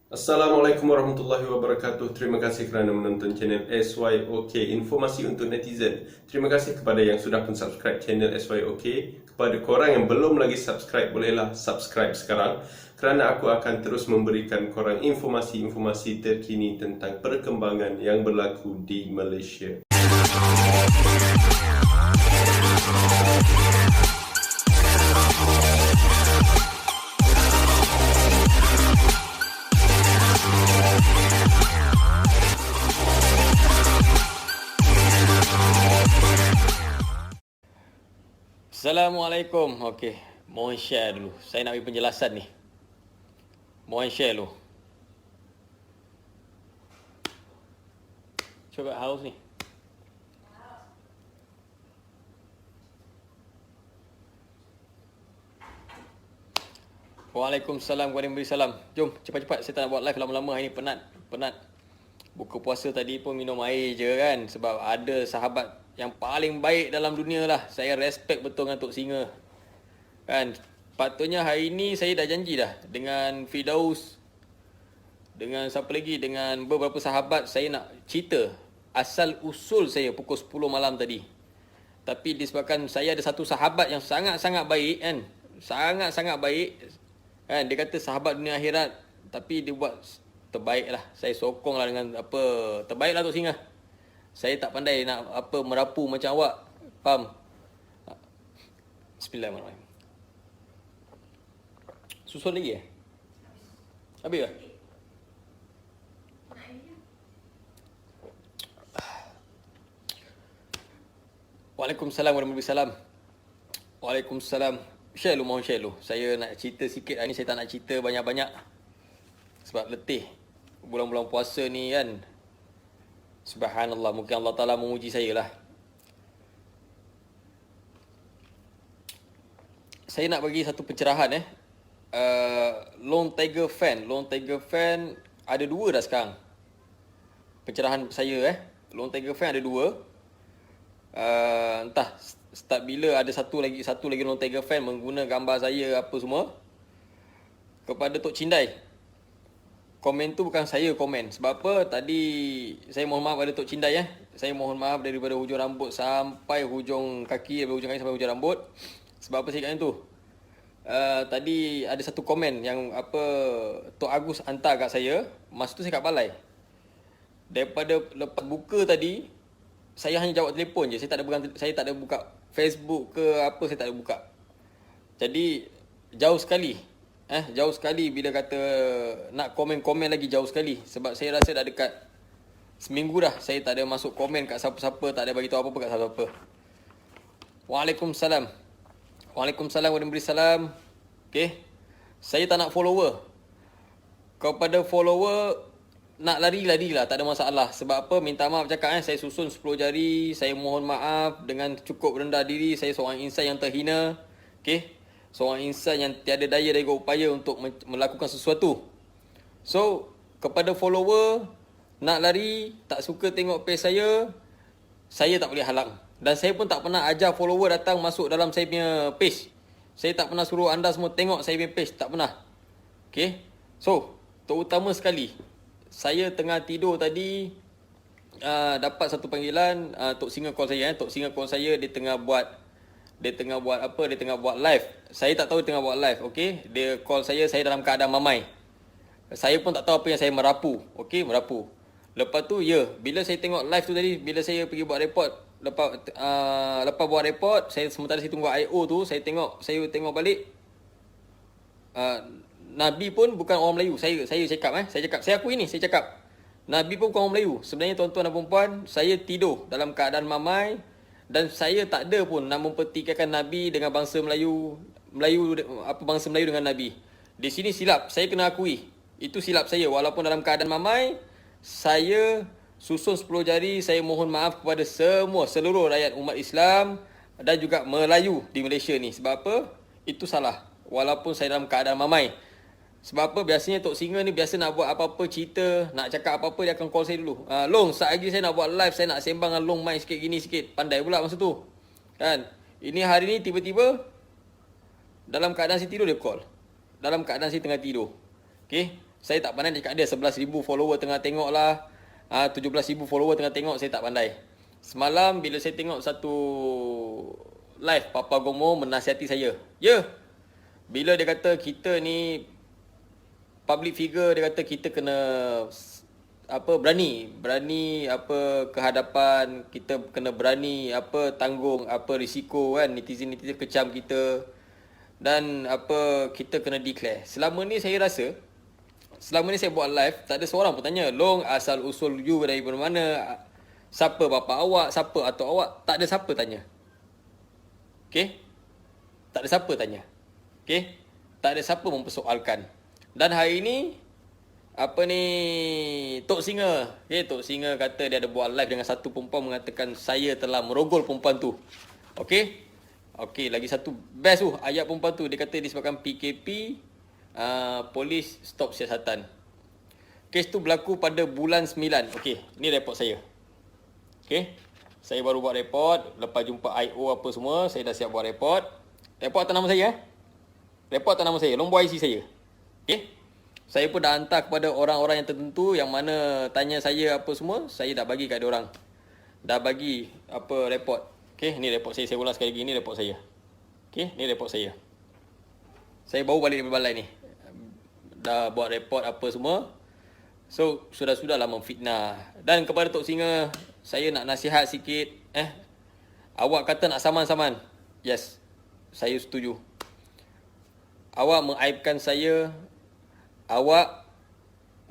Assalamualaikum warahmatullahi wabarakatuh. Terima kasih kerana menonton channel SYOK Informasi untuk Netizen. Terima kasih kepada yang sudah pun subscribe channel SYOK. Kepada korang yang belum lagi subscribe, bolehlah subscribe sekarang, kerana aku akan terus memberikan korang informasi-informasi terkini tentang perkembangan yang berlaku di Malaysia. Assalamualaikum. Okey, mohon share dulu. Saya nak bagi penjelasan ni. Mohon share dulu. Cuba haus ni. Waalaikumsalam warahmatullahi wabarakatuh. Jom cepat-cepat, saya tak nak buat live lama-lama hari ni, penat. Buka puasa tadi pun minum air je kan, sebab ada sahabat yang paling baik dalam dunia lah. Saya respect betul dengan Tok Singa. Kan, patutnya hari ni saya dah janji dah dengan Firdaus, dengan siapa lagi, dengan beberapa sahabat saya nak cerita asal usul saya pukul 10 malam tadi. Tapi disebabkan saya ada satu sahabat yang sangat-sangat baik kan, sangat-sangat baik kan, dia kata sahabat dunia akhirat, tapi dia buat terbaik lah. Saya sokong lah dengan apa, terbaik lah Tok Singa. Saya tak pandai nak apa merapu macam awak, faham? Bismillahirrahmanirrahim. Susul lagi Habis ke? Waalaikumsalam warahmatullahi wabarakatuh. Waalaikumsalam. Share lu, mohon share lu. Saya nak cerita sikit hari ni, saya tak nak cerita banyak-banyak. Sebab letih. Bulan-bulan puasa ni kan. Subhanallah, mungkin Allah Ta'ala memuji saya lah. Saya nak bagi satu pencerahan Lone Tiger fan ada dua dah sekarang. Pencerahan saya Lone Tiger fan ada dua. Entah start bila ada satu lagi Lone Tiger fan mengguna gambar saya apa semua. Kepada Tok Cindai, komen tu bukan saya komen. Sebab apa? Tadi saya mohon maaf pada Tok Cindai Saya mohon maaf daripada hujung rambut sampai hujung kaki, daripada hujung kaki sampai hujung rambut. Sebab apa saya kat tu? Tadi ada satu komen yang apa Tok Agus hantar kat saya. Masa tu saya kat balai. Daripada lepas buka tadi, saya hanya jawab telefon je. Saya tak ada buka Facebook ke apa, saya tak ada buka. Jadi jauh sekali. Jauh sekali bila kata nak komen-komen lagi, jauh sekali. Sebab saya rasa dah dekat seminggu dah saya tak ada masuk komen kat siapa-siapa, tak ada bagi tahu apa-apa kat siapa-siapa. Waalaikumsalam. Waalaikumsalam warahmatullahi wabarakatuh. Okey. Saya tak nak follower. Kepada follower nak lari lah, tak ada masalah. Sebab apa? Minta maaf cakap saya susun 10 jari. Saya mohon maaf dengan cukup rendah diri. Saya seorang insan yang terhina. Okey. Seorang insan yang tiada daya dan upaya untuk melakukan sesuatu. So, kepada follower nak lari, tak suka tengok page saya tak boleh halang. Dan saya pun tak pernah ajar follower datang masuk dalam saya punya page. Saya tak pernah suruh anda semua tengok saya punya page, tak pernah. Okay. So, terutama sekali, saya tengah tidur tadi, dapat satu panggilan, Tok Singa call saya. Tok Singa call saya, dia tengah buat live. Saya tak tahu dia tengah buat live, okay. Dia call saya dalam keadaan mamai. Saya pun tak tahu apa yang saya merapu, okay, merapu. Lepas tu, bila saya tengok live tu tadi, bila saya pergi buat report, lepas buat report, sementara saya tunggu I.O. tu, saya tengok balik, Nabi pun bukan orang Melayu. Saya akui ni, saya cakap Nabi pun bukan orang Melayu. Sebenarnya tuan-tuan dan puan-puan, saya tidur dalam keadaan mamai. Dan saya tak ada pun nak mempertikaikan Nabi dengan bangsa Melayu, bangsa Melayu dengan Nabi. Di sini silap, saya kena akui. Itu silap saya. Walaupun dalam keadaan mamai, saya susun 10 jari. Saya mohon maaf kepada seluruh rakyat umat Islam dan juga Melayu di Malaysia ni. Sebab apa? Itu salah. Walaupun saya dalam keadaan mamai. Sebab apa? Biasanya Tok Singa ni biasa nak buat apa-apa cerita, nak cakap apa-apa, dia akan call saya dulu. Long, saat lagi saya nak buat live, saya nak sembang dengan Long mic sikit gini sikit. Pandai pula masa tu. Kan? Ini hari ni tiba-tiba dalam keadaan saya tidur dia call. Dalam keadaan saya tengah tidur. Okay? Saya tak pandai cakap dia 11,000 follower tengah tengok lah, 17,000 follower tengah tengok, saya tak pandai. Semalam bila saya tengok satu live Papa Gomo menasihati saya. Ya, bila dia kata kita ni public figure, dia kata kita kena berani kehadapan, kita kena berani tanggung risiko kan, netizen kecam kita, dan kita kena declare. Selama ni saya buat live, tak ada seorang pun tanya, Long, asal usul you dari mana, siapa bapa awak, siapa atuk awak, tak ada siapa tanya. Okey, tak ada siapa tanya. Okey, tak ada siapa mempersoalkan. Dan hari ni Tok Singa, Tok Singa kata dia ada buat live dengan satu perempuan mengatakan saya telah merogol perempuan tu. Okey, lagi satu best tu ayat perempuan tu, dia kata disebabkan PKP, polis stop siasatan. Kes tu berlaku pada bulan 9. Okey, ni report saya. Okey, saya baru buat report lepas jumpa IO apa semua, saya dah siap buat report. Report atas nama saya. Report atas nama saya, nombor IC saya. Okey. Saya pun dah hantar kepada orang-orang yang tertentu yang mana tanya saya apa semua, saya dah bagi kat dia orang. Dah bagi report. Okey, ni report saya. Saya ulang sekali lagi, ni report saya. Okey, ni report saya. Saya baru balik dari balai ni. Dah buat report apa semua. So, sudah-sudahlah memfitnah. Dan kepada Tok Singa, saya nak nasihat sikit. Awak kata nak saman-saman. Yes, saya setuju. Awak mengaibkan saya, awak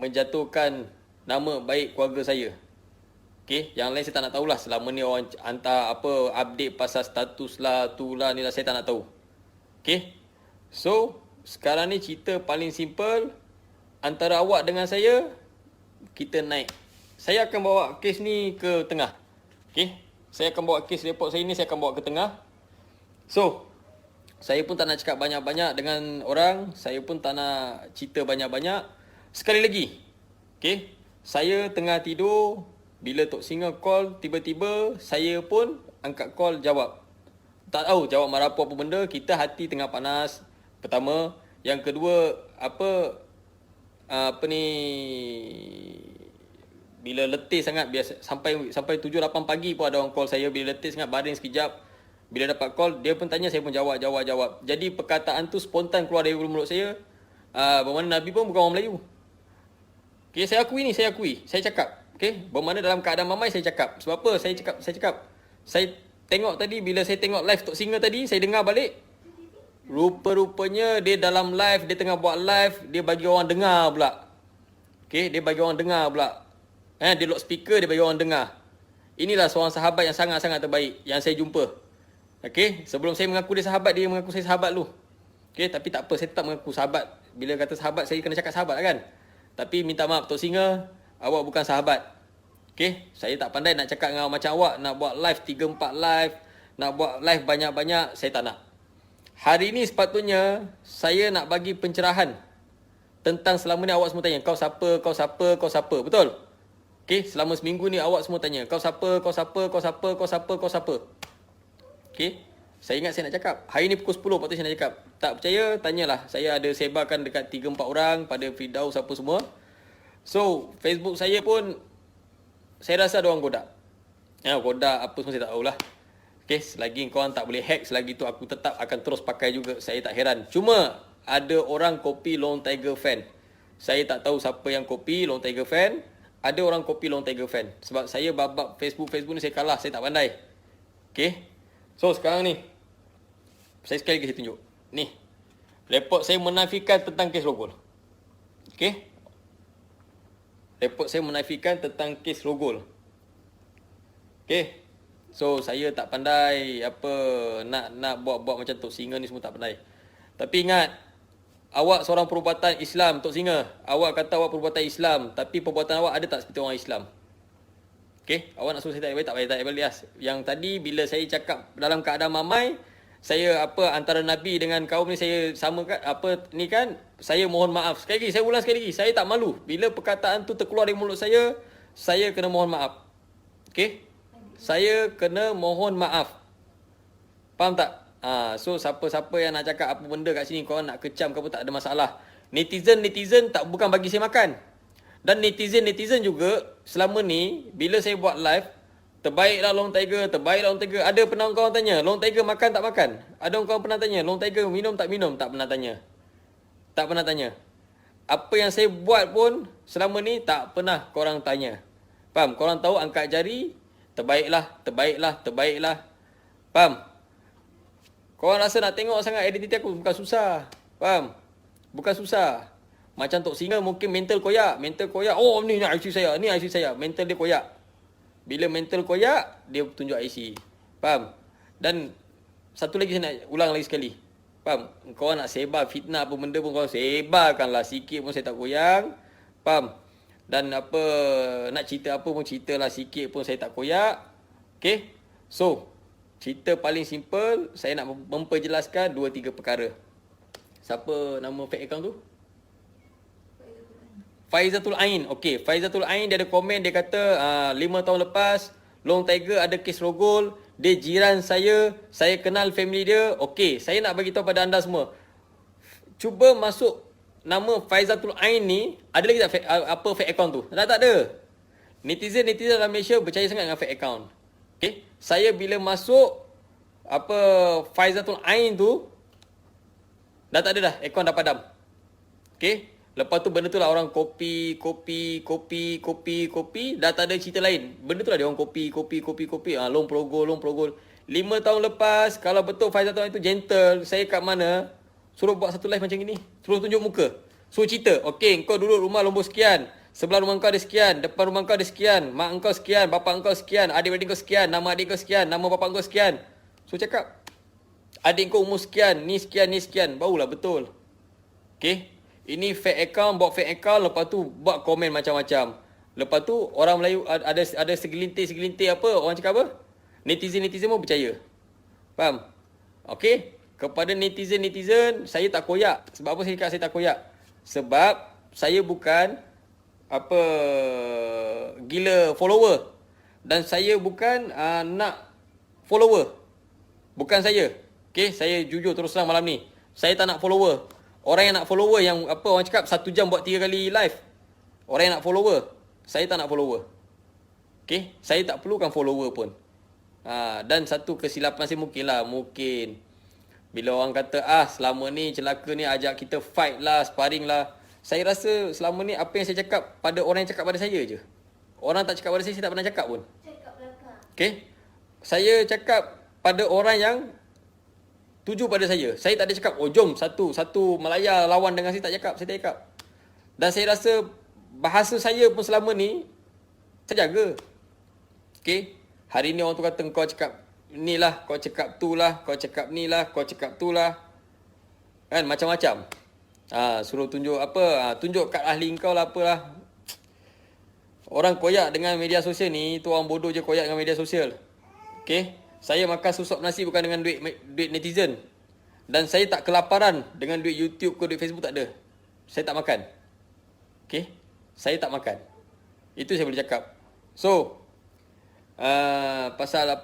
menjatuhkan nama baik keluarga saya. Okey, yang lain saya tak nak tahulah. Selama ni orang hantar update pasal status lah, tu lah, ni lah, saya tak nak tahu. Okey. So, sekarang ni cerita paling simple, antara awak dengan saya, kita naik. Saya akan bawa kes ni ke tengah. Okey. Saya akan bawa kes report saya ni, saya akan bawa ke tengah. So, saya pun tak nak cakap banyak-banyak dengan orang. Saya pun tak nak cerita banyak-banyak. Sekali lagi. Okay. Saya tengah tidur. Bila Tok Singa call, tiba-tiba saya pun angkat call, jawab. Tak tahu jawab marah apa benda. Kita hati tengah panas. Pertama. Yang kedua, bila letih sangat, biasa sampai 7-8 pagi pun ada orang call saya. Bila letih sangat, baring sekejap. Bila dapat call, dia pun tanya, saya pun jawab. Jadi perkataan tu spontan keluar dari mulut saya. Bermakna Nabi pun bukan orang Melayu. Okay, saya akui. Saya cakap. Okay, bermakna dalam keadaan mamai saya cakap. Sebab apa? Saya cakap. Saya tengok tadi, bila saya tengok live Tok Singa tadi, saya dengar balik. Rupa-rupanya dia dalam live, dia tengah buat live, dia bagi orang dengar pula. Okay, dia bagi orang dengar pula. Dia lock speaker, dia bagi orang dengar. Inilah seorang sahabat yang sangat-sangat terbaik yang saya jumpa. Okey, sebelum saya mengaku dia sahabat, dia mengaku saya sahabat lu. Okey, tapi tak apa, saya tetap mengaku sahabat. Bila kata sahabat, saya kena cakap sahabat kan. Tapi minta maaf Tok Singa, awak bukan sahabat. Okey, saya tak pandai nak cakap dengan macam awak, nak buat live 3-4 live, nak buat live banyak-banyak, saya tak nak. Hari ni sepatutnya saya nak bagi pencerahan tentang selama ni awak semua tanya, kau siapa, betul? Okey, selama seminggu ni awak semua tanya, kau siapa. Okey, saya ingat saya nak cakap. Hari ni pukul 10 patut saya nak cakap. Tak percaya, tanyalah. Saya ada sebarkan dekat 3-4 orang pada Firdaus apa semua. So, Facebook saya pun, saya rasa ada orang godak. Godak apa semua saya tak tahulah. Okey, selagi korang tak boleh hack, selagi tu aku tetap akan terus pakai juga. Saya tak heran. Cuma, ada orang copy Long Tiger Fan. Saya tak tahu siapa yang copy Long Tiger Fan. Ada orang copy Long Tiger Fan. Sebab saya babak Facebook ni saya kalah. Saya tak pandai. Okey. So sekarang ni, saya sekali lagi saya tunjuk. Ni, report saya menafikan tentang kes rogol. Okey. Report saya menafikan tentang kes rogol. Okey. So saya tak pandai nak buat macam Tok Singa ni, semua tak pandai. Tapi ingat, awak seorang perubatan Islam, Tok Singa. Awak kata awak perubatan Islam, tapi perbuatan awak ada tak seperti orang Islam? Okey, awak nak suruh saya tak payah balik. Yang tadi bila saya cakap dalam keadaan mamai, saya antara Nabi dengan kaum ni saya samakan ni kan, saya mohon maaf. Sekali lagi, saya ulang sekali lagi, saya tak malu. Bila perkataan tu terkeluar dari mulut saya kena mohon maaf. Okey? Saya kena mohon maaf. Faham tak? So siapa-siapa yang nak cakap apa benda kat sini, korang nak kecam ke apa, tak ada masalah. Netizen tak bukan bagi saya makan. Dan netizen juga selama ni bila saya buat live, terbaiklah Long Tiger, terbaiklah Long Tiger. Ada pernah kawan tanya, Long Tiger makan tak makan? Ada kawan pernah tanya, Long Tiger minum tak minum? Tak pernah tanya. Tak pernah tanya. Apa yang saya buat pun selama ni tak pernah korang tanya. Faham? Korang tahu angkat jari, terbaiklah. Faham? Korang rasa nak tengok sangat identiti aku, bukan susah. Faham? Bukan susah. Macam Tok Singa mungkin mental koyak. Oh ni IC saya, Mental dia koyak. Bila mental koyak, dia tunjuk IC. Faham? Dan satu lagi saya nak ulang lagi sekali. Faham? Kau nak sebar fitnah apa benda pun kau sebarkanlah. Sikit pun saya tak goyang. Faham? Dan apa nak cerita apa pun ceritalah, sikit pun saya tak koyak. Okay? So, cerita paling simple, saya nak memperjelaskan 2-3 perkara. Siapa nama fake account tu? Faizatul Ain. Okey, Faizatul Ain dia ada komen, dia kata 5 tahun lepas Long Tiger ada kes rogol, dia jiran saya kenal family dia. Okey, saya nak bagi tahu pada anda semua. Cuba masuk nama Faizatul Ain ni, ada lagi tak fake account tu? Tak ada. Netizen dalam Malaysia percaya sangat dengan fake account. Okey, saya bila masuk Faizatul Ain tu dah tak ada dah, account dah padam. Okey. Lepas tu benda tu lah orang kopi, dah tak ada cerita lain. Benda tu lah dia orang kopi. Long progol. 5 tahun lepas, kalau betul Faizal Tuan itu gentle, saya kat mana, suruh buat satu live macam ni. Suruh tunjuk muka. Suruh cerita. Okey, kau duduk rumah Lombok sekian. Sebelah rumah kau ada sekian. Depan rumah kau ada sekian. Mak kau sekian. Bapak kau sekian. Adik-adik kau sekian. Nama adik kau sekian. Nama bapak kau sekian. Suruh cakap. Adik kau umur sekian. Ni sekian. Barulah betul. Okey. Ini fake account, buat fake account, lepas tu buat komen macam-macam. Lepas tu orang Melayu ada segelintir apa, orang cakap apa? Netizen pun percaya. Faham? Okey? Kepada netizen, saya tak koyak. Sebab apa saya cakap saya tak koyak? Sebab saya bukan gila follower. Dan saya bukan nak follower. Bukan saya. Okey, saya jujur terus terang malam ni. Saya tak nak follower. Orang yang nak follower, yang orang cakap 1 jam buat 3 kali live. Orang yang nak follower, saya tak nak follower. Okay, saya tak perlukan follower pun. Dan satu kesilapan saya mungkin bila orang kata selama ni celaka ni ajak kita fight lah, sparring lah. Saya rasa selama ni apa yang saya cakap pada orang yang cakap pada saya je. Orang tak cakap pada saya tak pernah cakap pun. Cakap belakang. Okay, saya cakap pada orang yang tuju pada saya. Saya tak ada cakap, jom satu Malaya lawan dengan saya, tak cakap. Dan saya rasa bahasa saya pun selama ni saya jaga. Okey, hari ni orang tu kata kau cakap inilah, kau cakap tu lah, kau cakap ni lah, kau cakap tu lah. Kan macam-macam. Suruh tunjuk tunjuk kat ahli kau lah apalah. Orang koyak dengan media sosial ni, tu orang bodoh je koyak dengan media sosial. Okey. Saya makan susuk nasi bukan dengan duit netizen. Dan saya tak kelaparan dengan duit YouTube ke duit Facebook, tak ada. Saya tak makan. Okay? Saya tak makan. Itu saya boleh cakap. So, pasal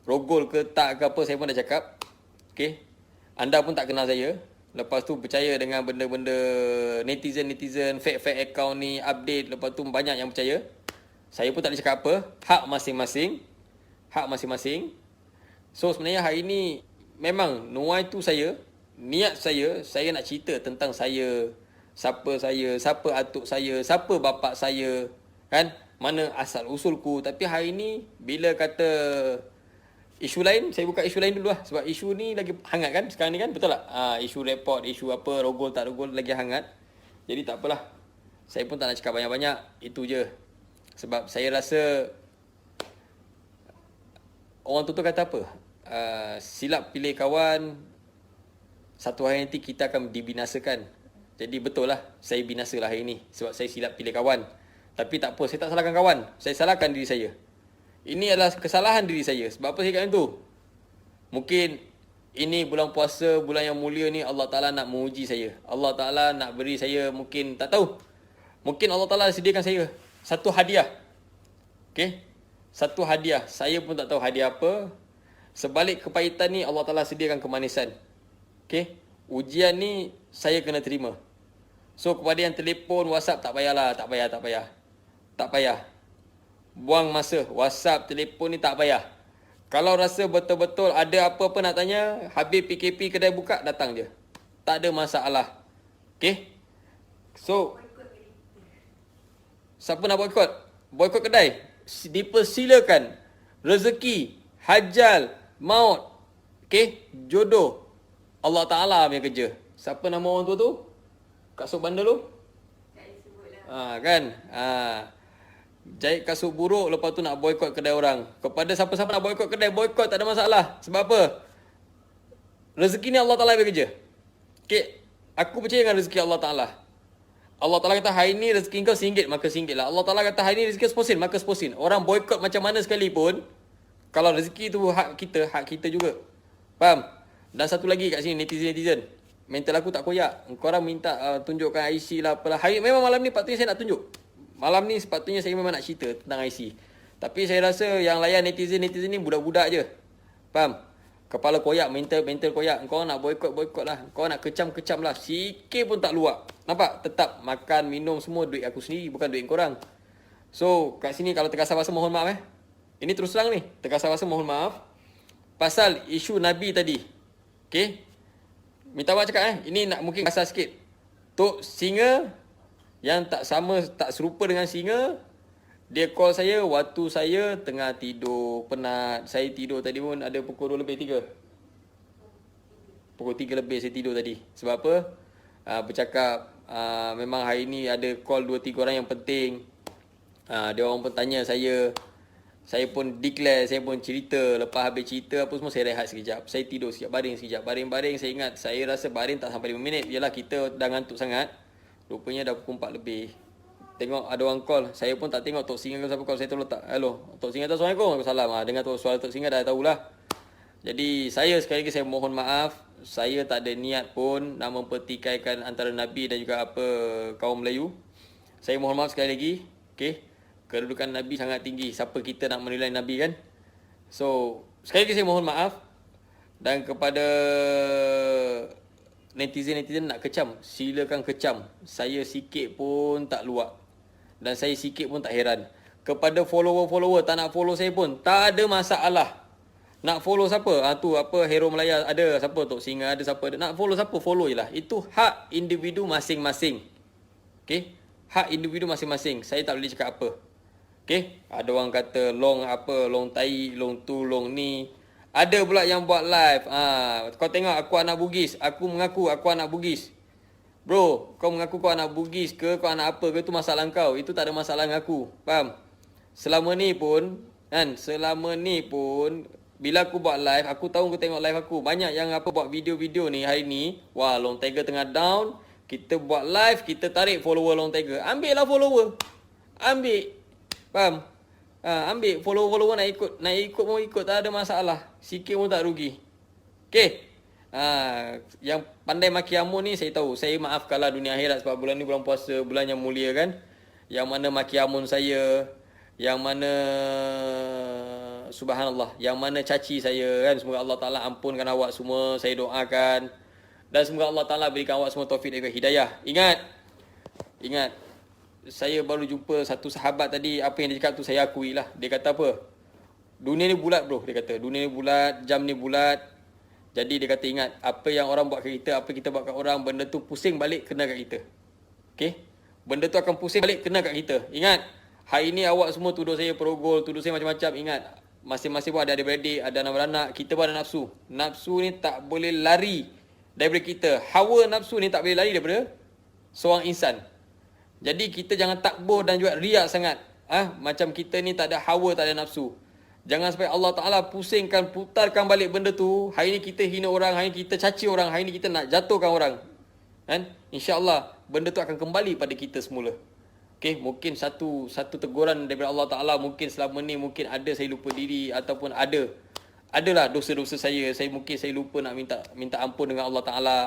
rogol ke tak ke apa, saya pun dah cakap. Okay? Anda pun tak kenal saya. Lepas tu percaya dengan benda-benda netizen, fake account ni, update. Lepas tu banyak yang percaya. Saya pun tak boleh cakap apa. Hak masing-masing. So sebenarnya hari ni memang nuai tu niat saya nak cerita tentang saya, siapa atuk saya, siapa bapak saya, kan, mana asal usulku. Tapi hari ni bila kata isu lain, saya buka isu lain dulu lah. Sebab isu ni lagi hangat kan sekarang ni kan, betul tak? Isu report, isu apa, rogol tak rogol lagi hangat. Jadi tak apalah, saya pun tak nak cakap banyak-banyak. Itu je. Sebab saya rasa orang tu kata apa? Silap pilih kawan, satu hari nanti kita akan dibinasakan. Jadi betul lah, saya binasalah hari ni sebab saya silap pilih kawan. Tapi tak apa, saya tak salahkan kawan. Saya salahkan diri saya. Ini adalah kesalahan diri saya. Sebab apa saya kata itu? Mungkin ini bulan puasa, bulan yang mulia ni, Allah Ta'ala nak menguji saya. Allah Ta'ala nak beri saya, mungkin tak tahu. Mungkin Allah Ta'ala sediakan saya satu hadiah. Okay? Satu hadiah. Saya pun tak tahu hadiah apa. Sebalik kepahitan ni, Allah Ta'ala sediakan kemanisan. Okay? ujian ni saya kena terima. So kepada yang telefon, WhatsApp, tak payahlah, tak payah. Buang masa, WhatsApp, telefon ni tak payah. Kalau rasa betul-betul ada apa-apa nak tanya, habis PKP kedai buka, datang je. Tak ada masalah. Okay? So, siapa nak boykot? Boykot kedai. Dipersilakan. Rezeki, hajal, maut, okay? Jodoh. Allah Ta'ala punya kerja. Siapa nama orang tua tu? Kat Sok Bandar tu? Kan? Jahit kasut buruk, lepas tu nak boykot kedai orang. Kepada siapa-siapa nak boykot kedai, boykot, tak ada masalah. Sebab apa? Rezeki ni Allah Ta'ala bekerja. Okay, aku percaya dengan rezeki Allah Ta'ala. Allah Ta'ala kata hari ni rezeki kau RM1, maka RM1 lah. Allah Ta'ala kata hari ni rezeki RM10, maka RM10. Orang boykot macam mana sekalipun, kalau rezeki tu hak kita juga. Faham? Dan satu lagi kat sini, netizen. Mental aku tak koyak. Korang minta tunjukkan IC lah apalah. Memang malam ni patutnya saya nak tunjuk. Malam ni sepatutnya saya memang nak cerita tentang IC. Tapi saya rasa yang layan netizen ni budak-budak je. Faham? Kepala koyak, mental koyak. Kau nak boykot lah. Kau nak kecam lah. Sikit pun tak luak. Nampak? Tetap makan, minum semua duit aku sendiri, bukan duit korang. So, kat sini kalau terkasar bahasa mohon maaf Ini terus terang ni. Terkasar bahasa mohon maaf. Pasal isu Nabi tadi. Okay? Minta maaf cakap Ini nak mungkin kasar sikit. Tok Singa yang tak serupa dengan singa, dia call saya waktu saya tengah tidur, penat. Saya tidur tadi pun ada pukul 2 lebih 3. Pukul 3 lebih saya tidur tadi. Sebab apa? Bercakap memang hari ni ada call 2-3 orang yang penting. Dia orang pun tanya saya. Saya pun declare, saya pun cerita. Lepas habis cerita apa semua, saya rehat sekejap. Saya tidur sekejap, baring sekejap. Baring, saya ingat, saya rasa baring tak sampai 5 minit. Yalah, kita dah ngantuk sangat. Rupanya dah pukul 4 lebih. Tengok ada orang call. Saya pun tak tengok Tok Singa ke siapa call. Saya terus letak, hello, Tok Singa, Assalamualaikum. Salam. Dengar suara Tok Singa dah tahulah. Jadi saya sekali lagi saya mohon maaf. Saya tak ada niat pun nak mempertikaikan antara Nabi dan juga apa kaum Melayu. Saya mohon maaf sekali lagi. Okay. Kedudukan Nabi sangat tinggi. Siapa kita nak menilai Nabi kan? So, sekali lagi saya mohon maaf. Dan kepada netizen nak kecam, silakan kecam. Saya sikit pun tak luak. Dan saya sikit pun tak heran. Kepada follower tak nak follow saya pun, tak ada masalah. Nak follow siapa? Tu apa Hero Melaya ada, siapa Tok Singa ada, siapa ada. Nak follow siapa? Follow je lah. Itu hak individu masing-masing. Okay? Hak individu masing-masing. Saya tak boleh cakap apa. Okay? Ada orang kata long tai, long tu, long ni. Ada pula yang buat live. Kau tengok aku anak Bugis. Aku mengaku aku anak Bugis. Bro, kau mengaku kau anak Bugis ke, kau anak apa ke, itu masalah kau. Itu tak ada masalah dengan aku. Faham? Selama ni pun, bila aku buat live, aku tahu kau tengok live aku. Banyak yang buat video-video ni hari ni. Wah, Long Tiger tengah down. Kita buat live, kita tarik follower Long Tiger. Ambil lah follower. Ambil. Faham? Ambil follower nak ikut mau ikut, tak ada masalah. Sikit pun tak rugi. Okay. Yang pandai maki amun ni saya tahu. Saya maafkanlah dunia akhirat sebab bulan ni bulan puasa, bulan yang mulia kan. Yang mana maki amun saya, yang mana subhanallah, yang mana caci saya kan. Semoga Allah Ta'ala ampunkan awak semua. Saya doakan. Dan semoga Allah Ta'ala berikan awak semua taufik dan hidayah. Ingat. Saya baru jumpa satu sahabat tadi. Apa yang dia cakap tu saya akui lah. Dia kata apa? Dunia ni bulat bro. Dia kata dunia ni bulat, jam ni bulat. Jadi dia kata ingat, apa yang orang buat kat kita, apa kita buat kat orang, benda tu pusing balik kena kat kita. Okay? Benda tu akan pusing balik kena kat kita. Ingat, hari ni awak semua tuduh saya perogol, tuduh saya macam-macam. Ingat, masing-masing pun ada adik-beradik, ada anak-beranak. Kita pun ada nafsu. Nafsu ni tak boleh lari daripada kita. Hawa nafsu ni tak boleh lari daripada seorang insan. Jadi kita jangan takbur dan juga riak sangat. Macam kita ni tak ada hawa, tak ada nafsu. Jangan sampai Allah Ta'ala pusingkan, putarkan balik benda tu. Hari ni kita hina orang, hari ni kita caci orang, hari ni kita nak jatuhkan orang. Kan? InsyaAllah benda tu akan kembali pada kita semula. Okay, mungkin satu teguran daripada Allah Ta'ala. Mungkin selama ni mungkin ada saya lupa diri, ataupun adalah dosa-dosa saya. Saya lupa nak minta ampun dengan Allah Ta'ala.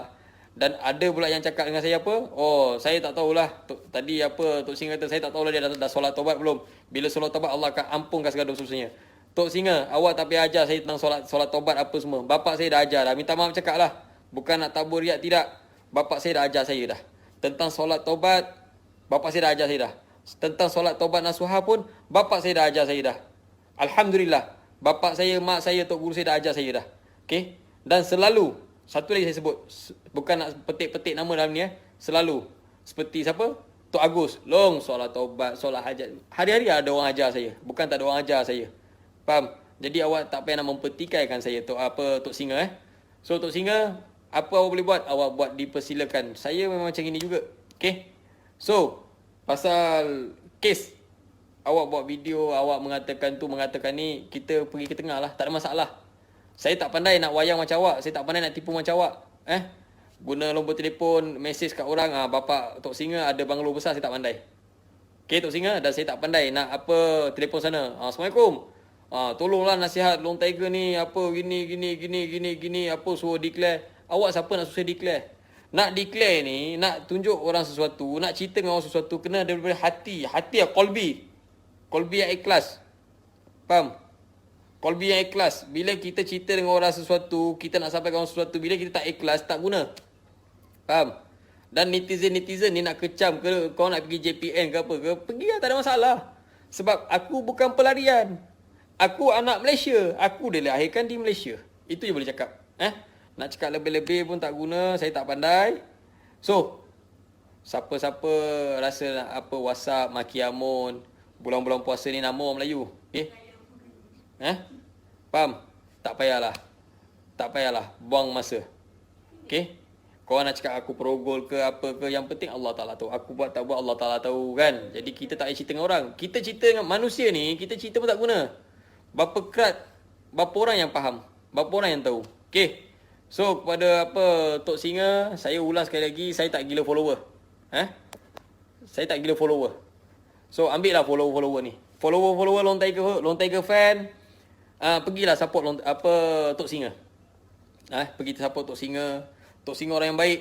Dan ada pula yang cakap dengan saya apa? Oh, saya tak tahulah. Tadi Tok Singa kata, saya tak tahulah dia dah solat taubat belum. Bila solat taubat Allah akan ampunkan segala dosa-dosanya. Tok Singa, awak tak payah ajar saya tentang solat taubat apa semua. Bapak saya dah ajar dah. Minta maaf cakap lah. Bukan nak tabur riak, tidak. Bapa saya dah ajar saya dah. Tentang solat taubat, bapa saya dah ajar saya dah. Tentang solat taubat nasuha pun, bapa saya dah ajar saya dah. Alhamdulillah. Bapa saya, mak saya, tok guru saya dah ajar saya dah. Okey? Dan selalu, satu lagi saya sebut, bukan nak petik-petik nama dalam ni selalu. Seperti siapa? Tok Agus. Long, solat taubat, solat hajat. Hari-hari ada orang ajar saya. Bukan tak ada orang ajar saya. Faham? Jadi awak tak payah nak mempertikaikan saya Tok Singa So Tok Singa, apa awak boleh buat? Awak buat, dipersilakan. Saya memang macam ini juga. Okay? So, pasal kes, awak buat video, awak mengatakan tu, mengatakan ni, kita pergi ke tengah lah. Tak ada masalah. Saya tak pandai nak wayang macam awak. Saya tak pandai nak tipu macam awak. Guna nombor telefon, mesej kat orang, bapak Tok Singa ada banglo besar, saya tak pandai. Okay Tok Singa, dan saya tak pandai nak apa telefon sana. Assalamualaikum. Tolonglah nasihat Long Tiger ni, apa gini, apa suruh declare. Awak siapa nak susah declare? Nak declare ni, nak tunjuk orang sesuatu, nak cerita dengan orang sesuatu, kena daripada hati. Hati lah, kolbi yang ikhlas. Faham? Kolbi yang ikhlas. Bila kita cerita dengan orang sesuatu, kita nak sampaikan orang sesuatu, bila kita tak ikhlas, tak guna. Faham? Dan netizen ni nak kecam ke, kau nak pergi JPN ke apa ke, pergi lah, tak ada masalah. Sebab aku bukan pelarian. Aku anak Malaysia. Aku dilahirkan di Malaysia. Itu je boleh cakap. Nak cakap lebih-lebih pun tak guna. Saya tak pandai. So, siapa-siapa rasa nak apa WhatsApp, maki Amun, bulan-bulan puasa ni nama orang Melayu. Okay? Faham? Tak payahlah. Tak payahlah. Buang masa. Okay? Korang nak cakap aku perogol ke apa ke, yang penting Allah Ta'ala tahu. Aku buat tak buat Allah Ta'ala tahu kan. Jadi kita tak payah cerita dengan orang. Kita cerita dengan manusia ni, kita cerita pun tak guna. Berapa orang yang faham? Berapa orang yang tahu? Okay? So kepada Tok Singa, saya ulang sekali lagi, saya tak gila follower. Saya tak gila follower. So ambil lah follower ni. Follower Long Tiger fan. Pergilah support Tok Singa. Pergi support Tok Singa. Tok Singa orang yang baik.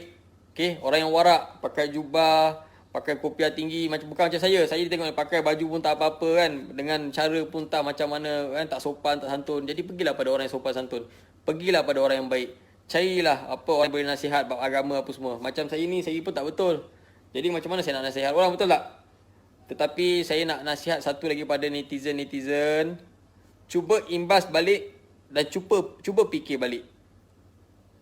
Okay? Orang yang warak, pakai jubah, pakai kopiah tinggi, bukan macam saya. Saya tengok pakai baju pun tak apa-apa kan. Dengan cara pun tak macam mana kan, tak sopan, tak santun. Jadi pergilah pada orang yang sopan santun. Pergilah pada orang yang baik. Carilah orang yang boleh nasihat bab agama apa semua. Macam saya ni, saya pun tak betul. Jadi macam mana saya nak nasihat orang, betul tak? Tetapi saya nak nasihat satu lagi pada netizen. Cuba imbas balik dan cuba fikir balik.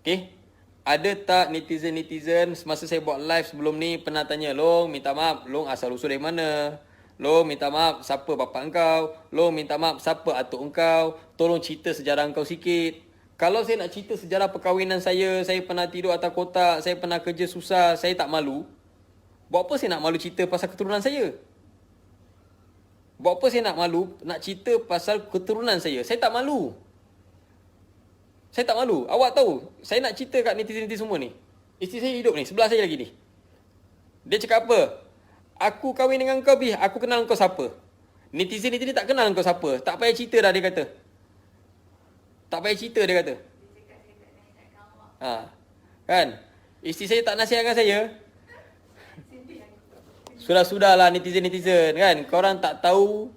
Okay? Ada tak netizen semasa saya buat live sebelum ni pernah tanya, Long minta maaf, Long asal usul dari mana? Long minta maaf, siapa bapa engkau? Long minta maaf, siapa atuk engkau? Tolong cerita sejarah engkau sikit. Kalau saya nak cerita sejarah perkahwinan saya pernah tidur atas kotak, saya pernah kerja susah, saya tak malu. Buat apa saya nak malu cerita pasal keturunan saya? Buat apa saya nak malu nak cerita pasal keturunan saya? Saya tak malu. Saya tak malu. Awak tahu, saya nak cerita kat netizen-netizen semua ni. Isteri saya hidup ni, sebelah saya lagi ni. Dia cakap apa? Aku kahwin dengan kau, Bih. Aku kenal kau siapa? Netizen ni tak kenal kau siapa. Tak payah cerita dah, dia kata. Tak payah cerita, dia kata. Kan? Isteri saya tak nasihatkan saya. Sudah-sudahlah netizen kan. Korang tak tahu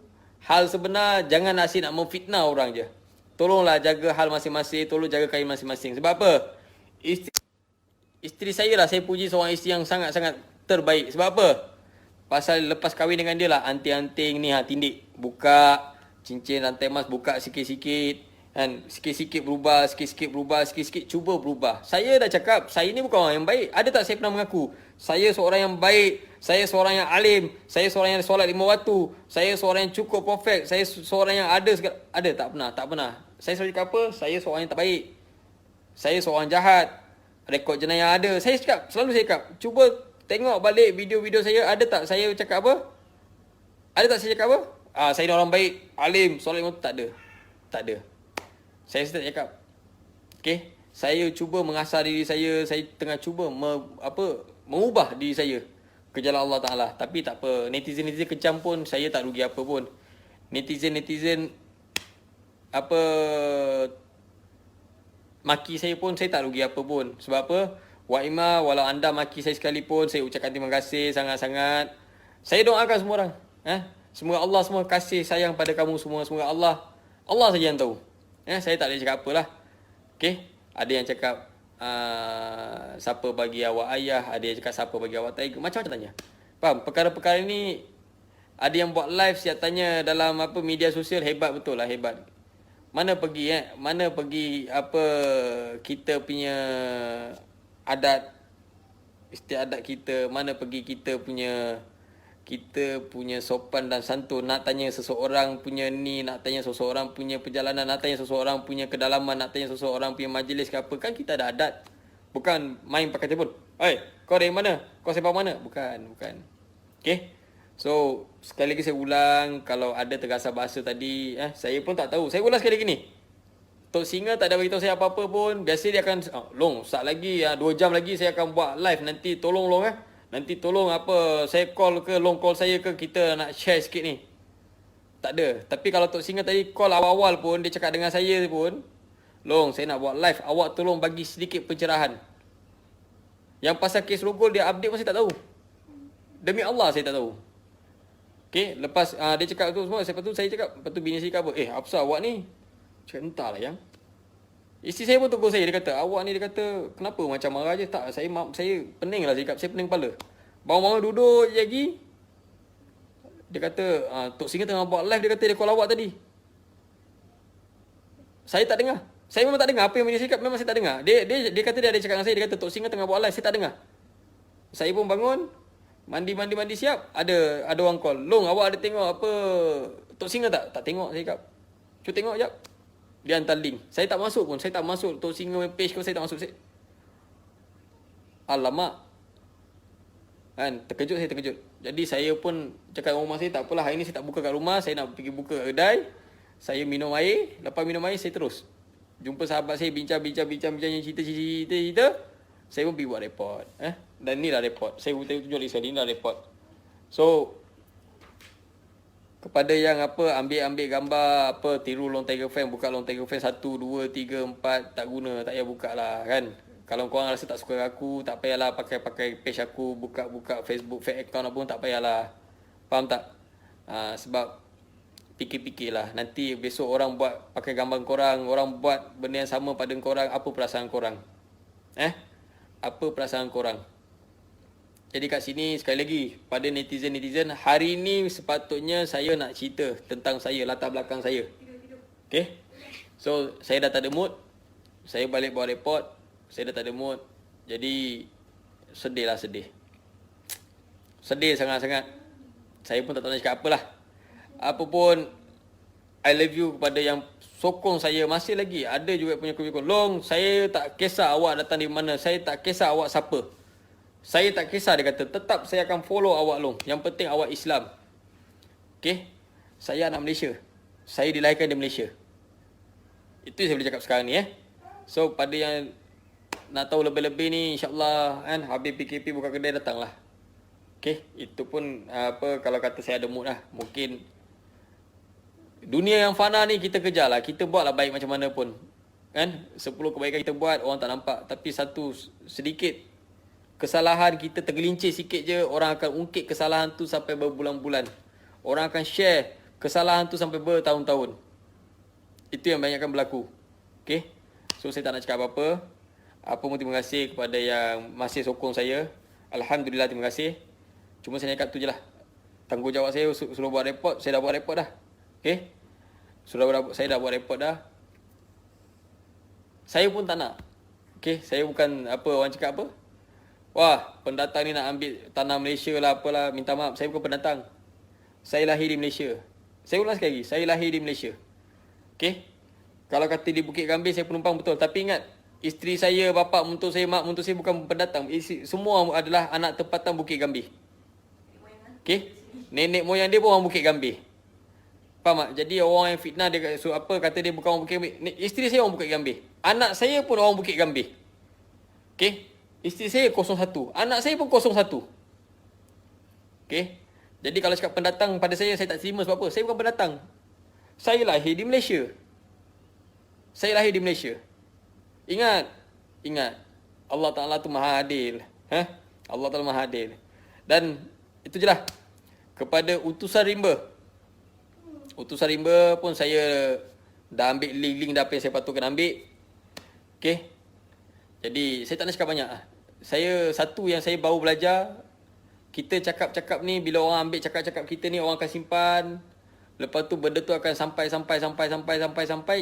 hal sebenar, jangan asyik nak memfitnah orang je. Tolonglah jaga hal masing-masing, tolong jaga kain masing-masing. Sebab apa? Isteri saya lah, saya puji seorang isteri yang sangat-sangat terbaik. Sebab apa? Pasal lepas kahwin dengan dia lah, anting-anting ni tindik. Buka, cincin rantai emas buka sikit-sikit. Kan? Sikit-sikit berubah, sikit-sikit cuba berubah. Saya dah cakap, saya ni bukan orang yang baik. Ada tak saya pernah mengaku? Saya seorang yang baik, saya seorang yang alim, saya seorang yang solat 5 waktu, saya seorang yang cukup perfect, saya seorang yang ada segala. Ada? Tak pernah. Saya selalu cakap apa? Saya seorang yang tak baik. Saya seorang jahat. Rekod jenayah ada. Selalu saya cakap, cuba tengok balik video-video saya, ada tak saya cakap apa? Ada tak saya cakap apa? Saya ni orang baik, alim, solat 5 waktu. Tak ada. Saya tak cakap. Okay? Saya cuba mengasah diri saya tengah cuba mengubah diri saya ke jalan Allah Ta'ala. Tapi tak apa, netizen kecam pun saya tak rugi apa pun. Netizen maki saya pun saya tak rugi apa pun. Sebab apa? Wa'imah, walau anda maki saya sekalipun, saya ucapkan terima kasih sangat-sangat. Saya doakan semua orang. Semoga Allah semua kasih sayang pada kamu semua. Semoga Allah saja yang tahu. Saya tak boleh cakap apalah. Okay? Ada yang cakap siapa bagi awak ayah, ada yang cakap siapa bagi awak tiger, macam-macam tanya. Faham? Perkara-perkara ni ada yang buat live siap tanya dalam media sosial, hebat betul lah, hebat. Mana pergi kita punya adat, istiadat kita, mana pergi kita punya sopan dan santun, nak tanya seseorang punya ni, nak tanya seseorang punya perjalanan, nak tanya seseorang punya kedalaman, nak tanya seseorang punya majlis ke apa. Kan kita ada adat. Bukan main pakai telefon. Kau dari mana? Kau sebab mana? Bukan. Okay? So, sekali lagi saya ulang, kalau ada terasa bahasa tadi, saya pun tak tahu. Saya ulang sekali lagi ni. Tok Singa tak ada beritahu saya apa-apa pun. Biasa dia akan, Long, start lagi, 2 jam lagi saya akan buat live. Nanti tolong Long Nanti tolong saya call ke, Long call saya ke, kita nak share sikit ni. Tak ada. Tapi kalau Tok Singa tadi call awal-awal pun, dia cakap dengan saya pun, Long, saya nak buat live, awak tolong bagi sedikit pencerahan. Yang pasal kes rogol dia update pun saya tak tahu. Demi Allah saya tak tahu. Okay, lepas dia cakap tu semua, lepas tu saya cakap, lepas tu bini saya cakap apa? Apa awak ni? Cakap, entahlah yang. Isteri saya pun tegur saya, dia kata, awak ni, dia kata, kenapa macam marah je? Tak, saya pening lah, saya pening kepala. Bangun-bangun duduk je lagi. Dia kata, Tok Singa tengah buat live, dia kata dia call awak tadi. Saya tak dengar. Saya memang tak dengar, apa yang bini saya cakap memang saya tak dengar. Dia kata dia ada cakap dengan saya, dia kata Tok Singa tengah buat live, saya tak dengar. Saya pun bangun, mandi siap, ada orang call. Long, awak ada tengok apa Tok Singa tak? Tak tengok, saya cakap. Cuba tengok jap. Dia hantar link. Saya tak masuk pun. Saya tak masuk Tok Singa page pun, saya tak masuk. Alamak. Kan, saya terkejut. Jadi saya pun cakap dengan rumah saya, tak apalah, hari ni saya tak buka kat rumah, saya nak pergi buka kedai. Saya minum air, lepas minum air saya terus jumpa sahabat saya, bincang cerita. Saya pun pergi buat report. Dan ni lah report. Saya tunjuk lagi sekali, ni lah report. So, kepada yang ambil gambar, tiru Long Tiger Fan, buka Long Tiger Fan 1, 2, 3, 4, tak guna, tak payah buka lah kan. Kalau korang rasa tak suka aku, tak payahlah pakai page aku, buka Facebook fake account pun tak payahlah. Faham tak? Sebab fikir-fikirlah, nanti besok orang buat pakai gambar korang, orang buat benda yang sama pada korang, apa perasaan korang? Apa perasaan korang? Jadi kat sini sekali lagi pada netizen, hari ni sepatutnya saya nak cerita tentang saya, latar belakang saya. Okay? So saya dah tak ada mood. Saya balik buat report, saya dah tak ada mood. Jadi sedih. Sedih sangat-sangat. Saya pun tak tahu nak cakap apalah. Apa pun, I love you kepada yang sokong saya. Masih lagi ada juga punya komen, Long, saya tak kisah awak datang di mana, saya tak kisah awak siapa. Saya tak kisah, dia kata, tetap saya akan follow awak Long. Yang penting awak Islam. Okay? Saya anak Malaysia. Saya dilahirkan di Malaysia. Itu yang saya boleh cakap sekarang ni. So, pada yang nak tahu lebih-lebih ni, insyaAllah kan, habis PKP buka kedai, datanglah. Okay? Itu pun, kalau kata saya ada mood lah. Mungkin, dunia yang fana ni kita kejar lah. Kita buat lah baik macam mana pun. Kan? 10 kebaikan kita buat, orang tak nampak. Tapi sedikit kesalahan kita tergelincir sikit je, orang akan ungkit kesalahan tu sampai berbulan-bulan. Orang akan share kesalahan tu sampai bertahun-tahun. Itu yang banyak akan berlaku. Okay? So saya tak nak cakap apa-apa. Apa pun terima kasih kepada yang masih sokong saya. Alhamdulillah, terima kasih. Cuma saya cakap tu je lah. Tanggungjawab saya suruh buat report, saya dah buat report dah. Okay? Saya dah buat report dah. Saya pun tak nak. Okay? Saya bukan orang cakap apa. Wah, pendatang ni nak ambil tanah Malaysia lah, apalah. Minta maaf, saya bukan pendatang. Saya lahir di Malaysia. Saya ulang sekali lagi, saya lahir di Malaysia. Okay? Kalau kata di Bukit Gambir, saya penumpang betul. Tapi ingat, isteri saya, bapa mentua saya, mak mentua saya bukan pendatang. Semua adalah anak tempatan Bukit Gambir. Okay? Nenek moyang dia pun orang Bukit Gambir. Faham tak? Jadi orang yang fitnah dia kata dia bukan orang Bukit Gambir. Isteri saya orang Bukit Gambir. Anak saya pun orang Bukit Gambir. Okay? Isteri saya 01. Anak saya pun 01. Okay? Jadi kalau cakap pendatang pada saya tak terima sebab apa? Saya bukan pendatang. Saya lahir di Malaysia. Ingat. Allah Ta'ala tu maha adil. Allah Ta'ala maha adil. Dan itu je lah. Kepada utusan rimba. Utusan rimba pun saya dah ambil link-link dah apa yang saya patutkan ambil. Okay? Jadi saya tak nak cakap banyak lah. Satu yang saya baru belajar, kita cakap-cakap ni, bila orang ambil cakap-cakap kita ni, orang akan simpan. Lepas tu benda tu akan sampai.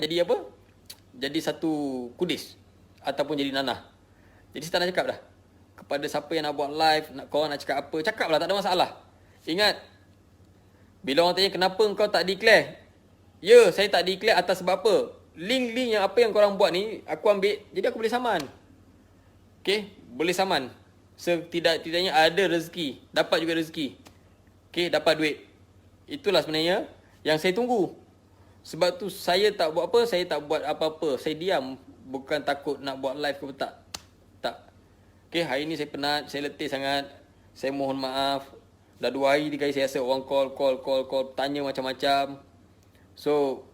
Jadi apa? Jadi satu kudis. Ataupun jadi nanah. Jadi saya tak nak cakap dah. Kepada siapa yang nak buat live, korang nak cakap apa, cakap lah, tak ada masalah. Ingat, bila orang tanya kenapa kau tak declare, ya, saya tak declare atas sebab apa. Link-link yang apa yang korang buat ni, aku ambil, jadi aku boleh saman. Okay, boleh saman. Setidak-tidaknya ada rezeki, dapat juga rezeki. Okay, dapat duit. Itulah sebenarnya yang saya tunggu. Sebab tu saya tak buat apa, saya tak buat apa-apa. Saya diam, bukan takut nak buat live ke tak. Tak. Okay, hari ni saya penat, saya letih sangat. Saya mohon maaf. Dah 2 hari 3 hari saya rasa orang call, tanya macam-macam. So,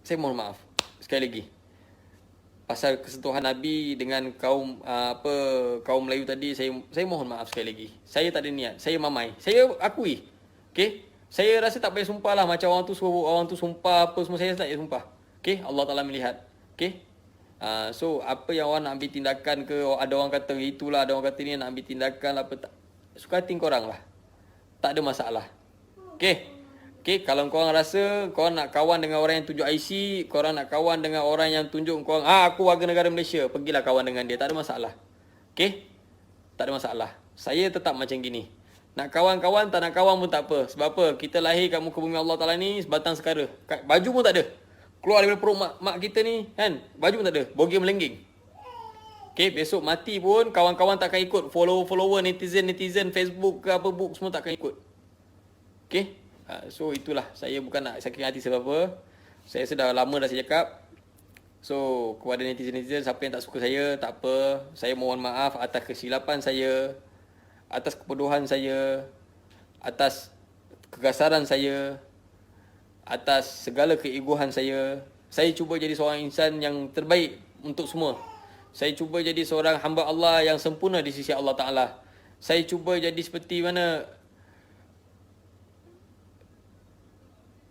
saya mohon maaf sekali lagi. Pasal kesentuhan Nabi dengan kaum kaum Melayu tadi, saya mohon maaf sekali lagi. Saya tak ada niat, saya mamai. Saya akui. Okey? Saya rasa tak payah sumpah lah macam orang tu suruh orang tu sumpah apa semua, saya tak payah sumpah. Okey? Allah Taala melihat. Okey? So apa yang orang nak ambil tindakan ke, ada orang kata itulah, ada orang kata ni nak ambil tindakan apa tak. Suka hati korang lah. Tak ada masalah. Okey? Okay, kalau korang rasa korang nak kawan dengan orang yang tunjuk IC, korang nak kawan dengan orang yang tunjuk korang, aku warga negara Malaysia, pergilah kawan dengan dia, tak ada masalah. Okay? Tak ada masalah. Saya tetap macam gini. Nak kawan-kawan, tak nak kawan pun tak apa. Sebab apa? Kita lahir kat muka bumi Allah Ta'ala ni sebatang sekara. Baju pun tak ada. Keluar daripada perut mak kita ni, kan? Baju pun tak ada. Bogey melengging. Okay, besok mati pun kawan-kawan takkan ikut. Follower, netizen, Facebook ke apa book semua takkan ikut. Okay? So itulah, saya bukan nak sakit hati siapa-apa. Saya sudah lama dah saya cakap. So kepada netizen-netizen, siapa yang tak suka saya, tak apa. Saya mohon maaf atas kesilapan saya, atas kebodohan saya, atas kegasaran saya, atas segala keegoan saya. Saya cuba jadi seorang insan yang terbaik untuk semua. Saya cuba jadi seorang hamba Allah yang sempurna di sisi Allah Ta'ala. Saya cuba jadi seperti mana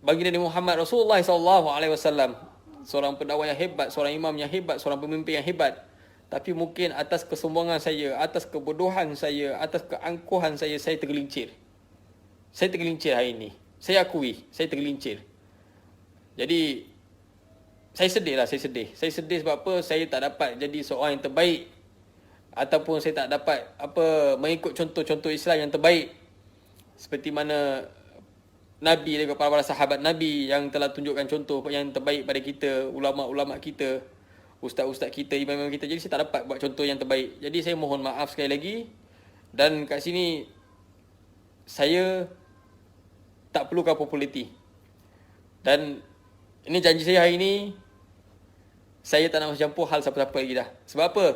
baginda Nabi Muhammad Rasulullah SAW, seorang pendakwah yang hebat, seorang imam yang hebat, seorang pemimpin yang hebat. Tapi mungkin atas kesombongan saya, atas kebodohan saya, atas keangkuhan saya tergelincir. Saya tergelincir hari ini. Saya akui, saya tergelincir. Jadi saya sedih lah, saya sedih. Saya sedih sebab apa? Saya tak dapat jadi seorang yang terbaik, ataupun saya tak dapat mengikut contoh-contoh Islam yang terbaik, seperti mana Nabi dan para sahabat Nabi yang telah tunjukkan contoh yang terbaik pada kita, ulama-ulama kita, ustaz-ustaz kita, imam-imam kita. Jadi saya tak dapat buat contoh yang terbaik. Jadi saya mohon maaf sekali lagi. Dan kat sini saya tak perlukan populariti. Dan ini janji saya hari ini, saya tak nak mencampur hal siapa-siapa lagi dah. Sebab apa?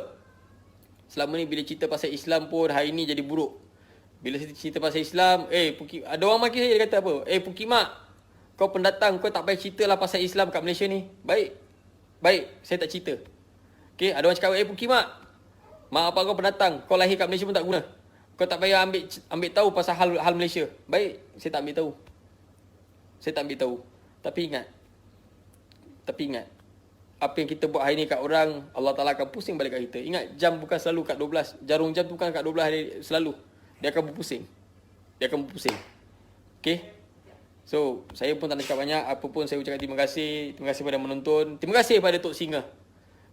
Selama ni bila cerita pasal Islam pun hari ni jadi buruk. Bila saya cerita pasal Islam, ada orang maki saya, dia kata apa? Pukimak, kau pendatang, kau tak payah cerita lah pasal Islam kat Malaysia ni. Baik, saya tak cerita. Okay, ada orang cakap, Pukimak, mak apa kau pendatang, kau lahir kat Malaysia pun tak guna. Kau tak payah ambil tahu pasal hal Malaysia. Baik, saya tak ambil tahu. Saya tak ambil tahu. Tapi ingat, apa yang kita buat hari ni kat orang, Allah Ta'ala akan pusing balik kat kita. Ingat, jam bukan selalu kat 12. Jarum jam tu bukan kat 12 hari selalu. Dia akan berpusing. Okay? So, saya pun tak nak cakap banyak. Apa pun saya ucapkan terima kasih. Terima kasih kepada menonton. Terima kasih kepada Tok Singa.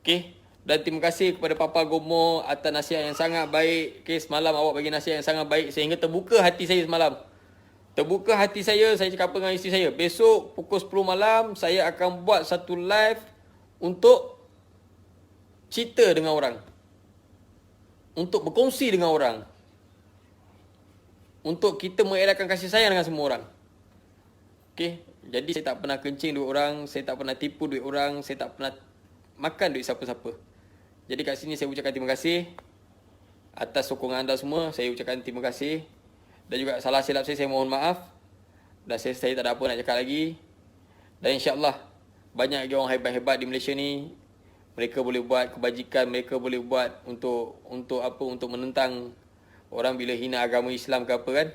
Okay? Dan terima kasih kepada Papa Gomo atas nasihat yang sangat baik. Okay? Semalam awak bagi nasihat yang sangat baik sehingga terbuka hati saya semalam. Terbuka hati saya cakap apa dengan isteri saya. Besok pukul 10 malam, saya akan buat satu live untuk cerita dengan orang. Untuk berkongsi dengan orang. Untuk kita mengelakkan kasih sayang dengan semua orang. Okay? Jadi saya tak pernah kencing duit orang, saya tak pernah tipu duit orang, saya tak pernah makan duit siapa-siapa. Jadi kat sini saya ucapkan terima kasih atas sokongan anda semua. Saya ucapkan terima kasih. Dan juga salah silap saya mohon maaf. Dan saya tak ada apa nak cakap lagi. Dan insya-Allah banyak lagi orang hebat-hebat di Malaysia ni. Mereka boleh buat kebajikan, mereka boleh buat untuk menentang orang bila hina agama Islam ke apa kan.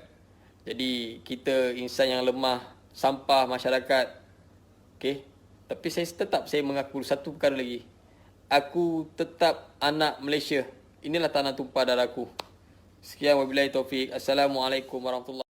Jadi kita insan yang lemah, sampah masyarakat. Okay? Tapi saya mengaku satu perkara lagi. Aku tetap anak Malaysia. Inilah tanah tumpah darahku. Sekian wabillahi taufik. Assalamualaikum warahmatullahi